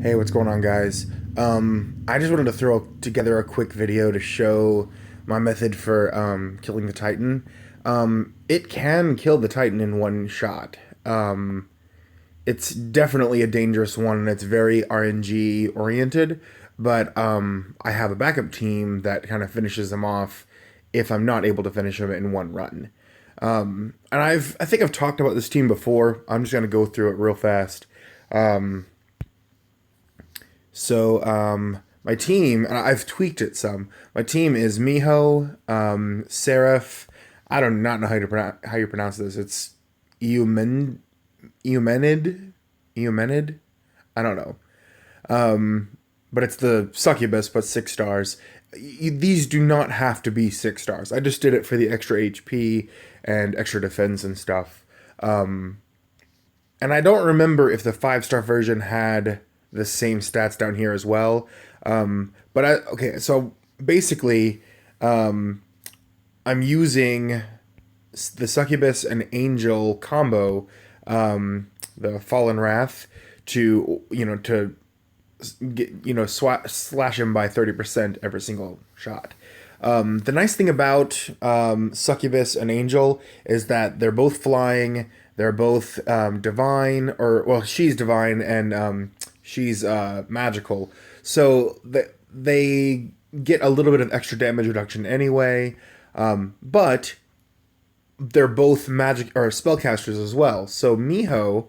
Hey, what's going on, guys? I just wanted to throw together a quick video to show my method for killing the Titan. It can kill the Titan in one shot. It's definitely a dangerous one, and it's very RNG oriented. But I have a backup team that kind of finishes them off if I'm not able to finish them in one run. And I think I've talked about this team before. I'm just gonna go through it real fast. My team, and I've tweaked it some. My team is Miho, Seraph. I do not know how you pronounce this. It's Eumen, Eumenid. I don't know. But it's the succubus, but 6 stars. These do not have to be 6 stars. I just did it for the extra HP and extra defense and stuff. And I don't remember if the 5 star version had the same stats down here as well. Okay, so basically, I'm using the succubus and angel combo, the fallen wrath, to get slash him by 30% every single shot. The nice thing about succubus and angel is that they're both flying. They're both divine, or well, she's divine and she's magical. So they get a little bit of extra damage reduction anyway. But they're both magic or spellcasters as well. So Miho,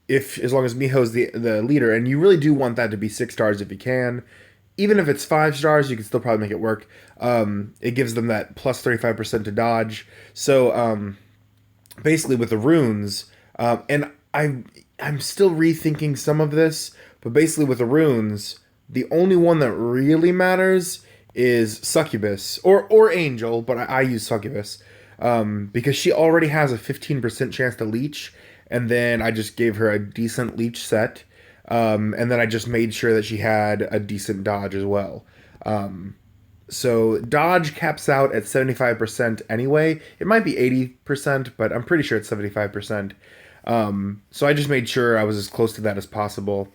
if as long as Miho's the leader, and you really do want that to be 6 stars if you can. Even if it's 5 stars, you can still probably make it work. It gives them that plus 35% to dodge. So basically with the runes, and I'm still rethinking some of this, but basically with the runes, the only one that really matters is succubus or angel, but I use succubus because she already has a 15% chance to leech, and then I just gave her a decent leech set, and then I just made sure that she had a decent dodge as well. So dodge caps out at 75% anyway. It might be 80%, but I'm pretty sure it's 75%. So I just made sure I was as close to that as possible.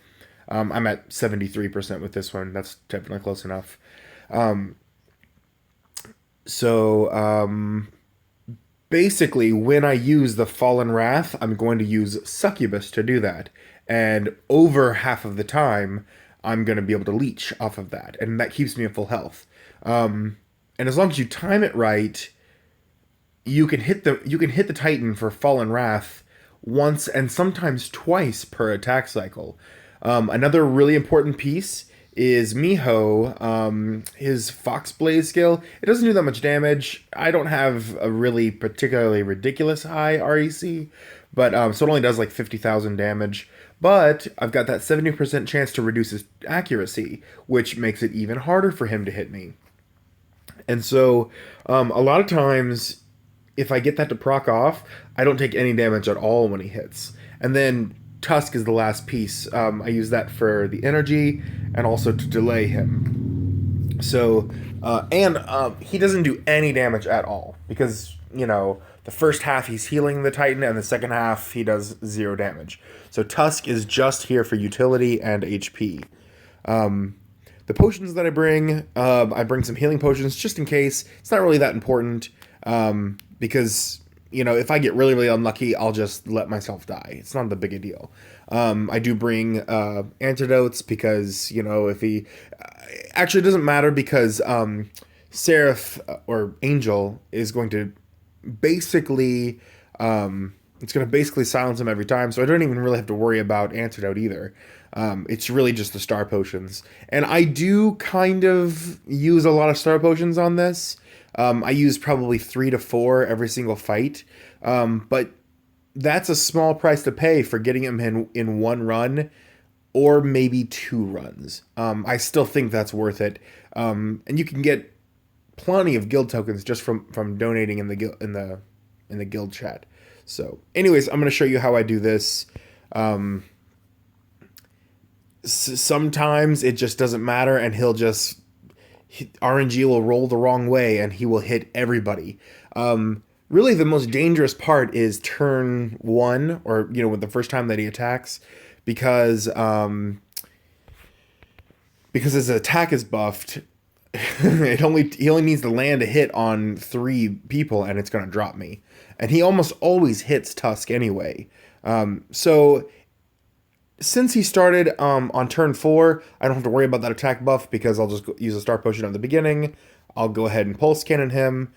I'm at 73% with this one. That's definitely close enough. So basically, when I use the Fallen Wrath, I'm going to use Succubus to do that. And over half of the time, I'm going to be able to leech off of that. And that keeps me at full health. And as long as you time it right, you can hit the Titan for Fallen Wrath once and sometimes twice per attack cycle. Another really important piece is Miho, his Fox Blaze skill. It doesn't do that much damage. I don't have a really particularly ridiculous high REC, but so it only does like 50,000 damage. But I've got that 70% chance to reduce his accuracy, which makes it even harder for him to hit me. And so a lot of times, if I get that to proc off, I don't take any damage at all when he hits. And then Tusk is the last piece. I use that for the energy and also to delay him. So, he doesn't do any damage at all because, the first half he's healing the Titan and the second half he does 0 damage. So Tusk is just here for utility and HP. The potions that I bring some healing potions just in case. It's not really that important because if I get really, really unlucky, I'll just let myself die. It's not that big a deal. I do bring antidotes because, if he... Actually, it doesn't matter because Seraph or Angel is going to basically... it's going to basically silence him every time, so I don't even really have to worry about antidote either. It's really just the star potions. And I do kind of use a lot of star potions on this. I use probably 3 to 4 every single fight. But that's a small price to pay for getting him in one run or maybe 2 runs. I still think that's worth it. And you can get plenty of guild tokens just from donating in the guild chat. So anyways, I'm going to show you how I do this. Sometimes it just doesn't matter and RNG will roll the wrong way and he will hit everybody. Really the most dangerous part is turn 1 or with the first time that he attacks, because his attack is buffed. He only needs to land a hit on 3 people and it's gonna drop me. And he almost always hits Tusk anyway. So since he started on turn 4, I don't have to worry about that attack buff because I'll just use a star potion at the beginning. I'll go ahead and pulse cannon him.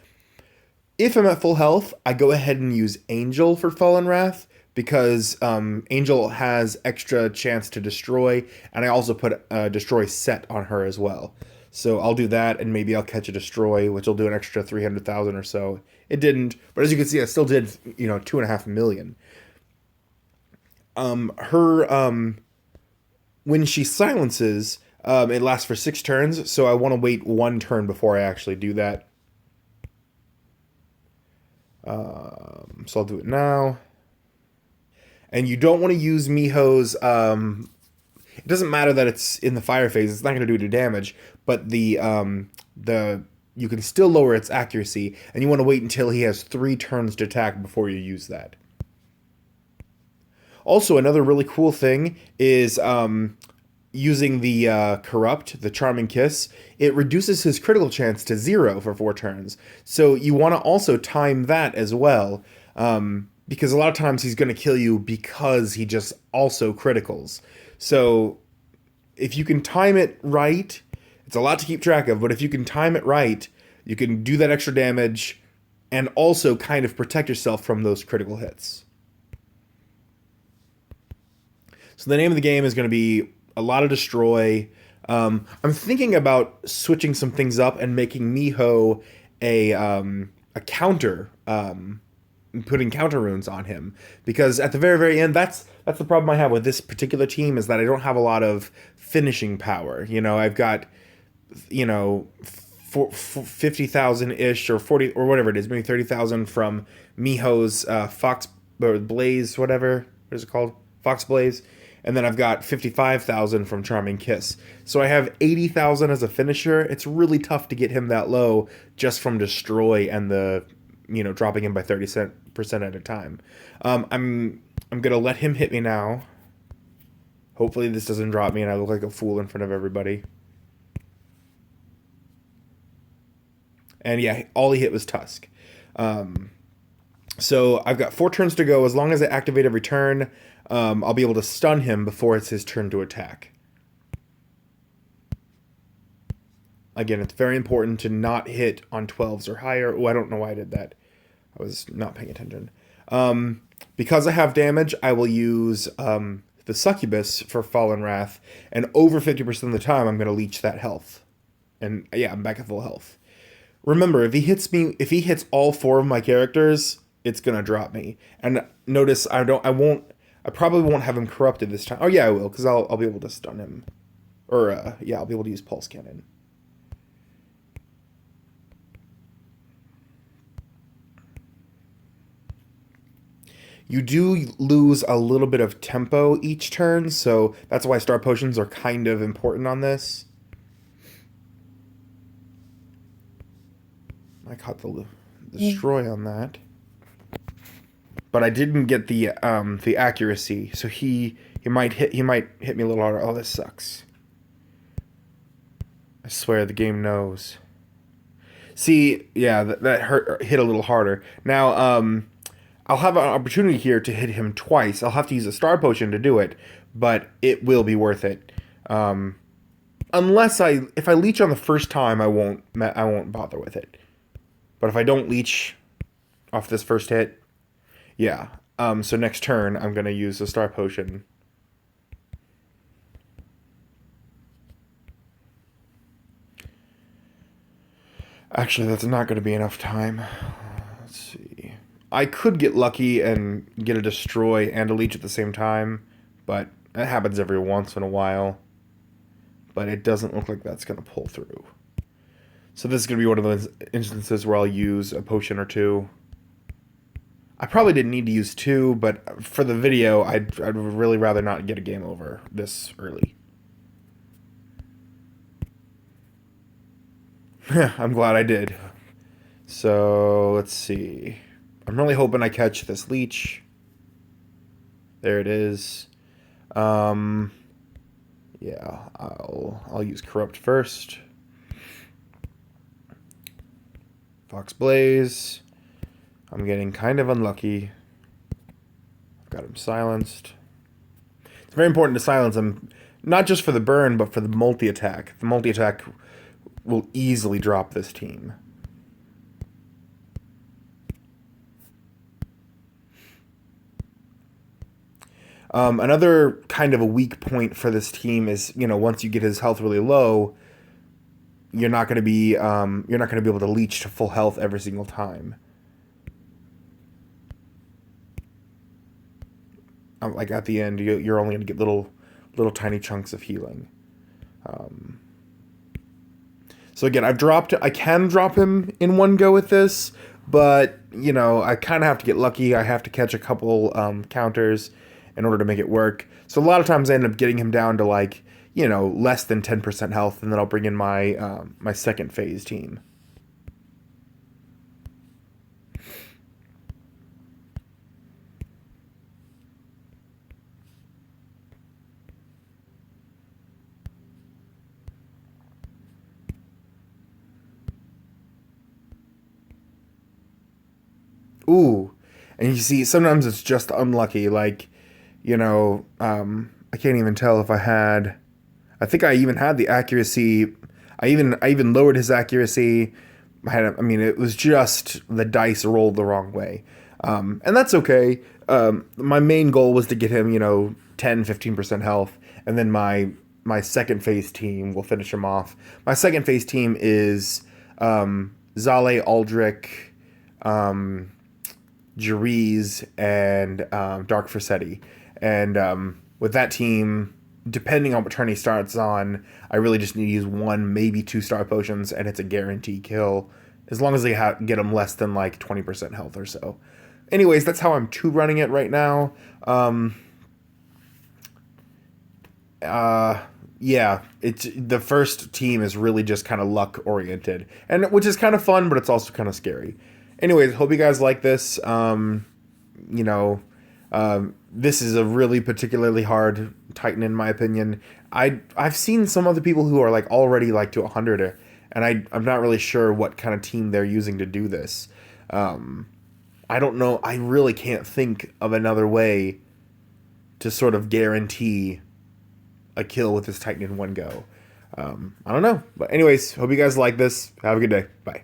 If I'm at full health, I go ahead and use Angel for Fallen Wrath because Angel has extra chance to destroy, and I also put a destroy set on her as well. So I'll do that, and maybe I'll catch a destroy, which will do an extra 300,000 or so. It didn't, but as you can see, I still did 2.5 million. Her when she silences, it lasts for 6 turns, so I want to wait 1 turn before I actually do that. So I'll do it now. And you don't want to use Miho's. It doesn't matter that it's in the fire phase; it's not going to do any damage. But the you can still lower its accuracy, and you want to wait until he has 3 turns to attack before you use that. Also, another really cool thing is using the Corrupt, the Charming Kiss. It reduces his critical chance to 0 for 4 turns. So you want to also time that as well, because a lot of times he's going to kill you because he just also criticals. So if you can time it right, it's a lot to keep track of, but if you can time it right, you can do that extra damage and also kind of protect yourself from those critical hits. So the name of the game is going to be a lot of destroy. I'm thinking about switching some things up and making Miho a counter, putting counter runes on him, because at the very, very end, that's the problem I have with this particular team, is that I don't have a lot of finishing power. I've got 50,000 ish or 40 or whatever it is, maybe 30,000 from Miho's Fox or Blaze, whatever. What is it called? Fox Blaze. And then I've got 55,000 from Charming Kiss. So I have 80,000 as a finisher. It's really tough to get him that low just from Destroy and the, dropping him by 30% at a time. I'm going to let him hit me now. Hopefully this doesn't drop me and I look like a fool in front of everybody. And yeah, all he hit was Tusk. So I've got 4 turns to go. As long as I activate every turn, I'll be able to stun him before it's his turn to attack. Again, it's very important to not hit on 12s or higher. Oh, I don't know why I did that. I was not paying attention. Because I have damage, I will use the Succubus for Fallen Wrath, and over 50% of the time, I'm going to leech that health. And yeah, I'm back at full health. Remember, if he hits all 4 of my characters, it's going to drop me. And notice I probably won't have him corrupted this time. Oh yeah, I will, because I'll be able to stun him. Or, yeah, I'll be able to use Pulse Cannon. You do lose a little bit of tempo each turn, so that's why Star Potions are kind of important on this. I caught the destroy on that. But I didn't get the accuracy, so he might hit me a little harder. Oh, this sucks. I swear the game knows. See, yeah, that hit a little harder. Now, I'll have an opportunity here to hit him twice. I'll have to use a star potion to do it, but it will be worth it. Unless if I leech on the first time, I won't bother with it. But if I don't leech off this first hit, yeah. So next turn, I'm going to use the Star Potion. Actually, that's not going to be enough time. Let's see. I could get lucky and get a Destroy and a Leech at the same time, but that happens every once in a while. But it doesn't look like that's going to pull through. So this is going to be one of those instances where I'll use a potion or 2. I probably didn't need to use 2, but for the video, I'd really rather not get a game over this early. I'm glad I did. So, let's see. I'm really hoping I catch this leech. There it is. Um, yeah, I'll use Corrupt first. Fox Blaze. I'm getting kind of unlucky. I've got him silenced. It's very important to silence him, not just for the burn, but for the multi-attack. The multi-attack will easily drop this team. Another kind of a weak point for this team is, once you get his health really low, you're not going to be able to leech to full health every single time. Like at the end, you're only going to get little tiny chunks of healing. So again, I can drop him in one go with this, but I kind of have to get lucky. I have to catch a couple counters in order to make it work. So a lot of times I end up getting him down to like less than 10% health, and then I'll bring in my second phase team. Ooh, and you see, sometimes it's just unlucky. Like, I can't even tell if I had. I think I even had the accuracy. I even lowered his accuracy. It was just the dice rolled the wrong way, and that's okay. My main goal was to get him, 10-15% health, and then my second phase team will finish him off. My second phase team is Zale, Aldrich, Jeriz, and Dark Forsetti. And with that team, depending on what turn he starts on, I really just need to use one, maybe two star potions, and it's a guarantee kill, as long as they get him less than like 20% health or so. Anyways, that's how I'm running it right now. Yeah, it's the first team is really just kind of luck oriented, and which is kind of fun, but it's also kind of scary. Anyways, hope you guys like this. You know, this is a really particularly hard Titan in my opinion. I've seen some other people who are like already like to 100, and I'm not really sure what kind of team they're using to do this. I don't know. I really can't think of another way to sort of guarantee a kill with this Titan in one go. I don't know. But anyways, hope you guys like this. Have a good day. Bye.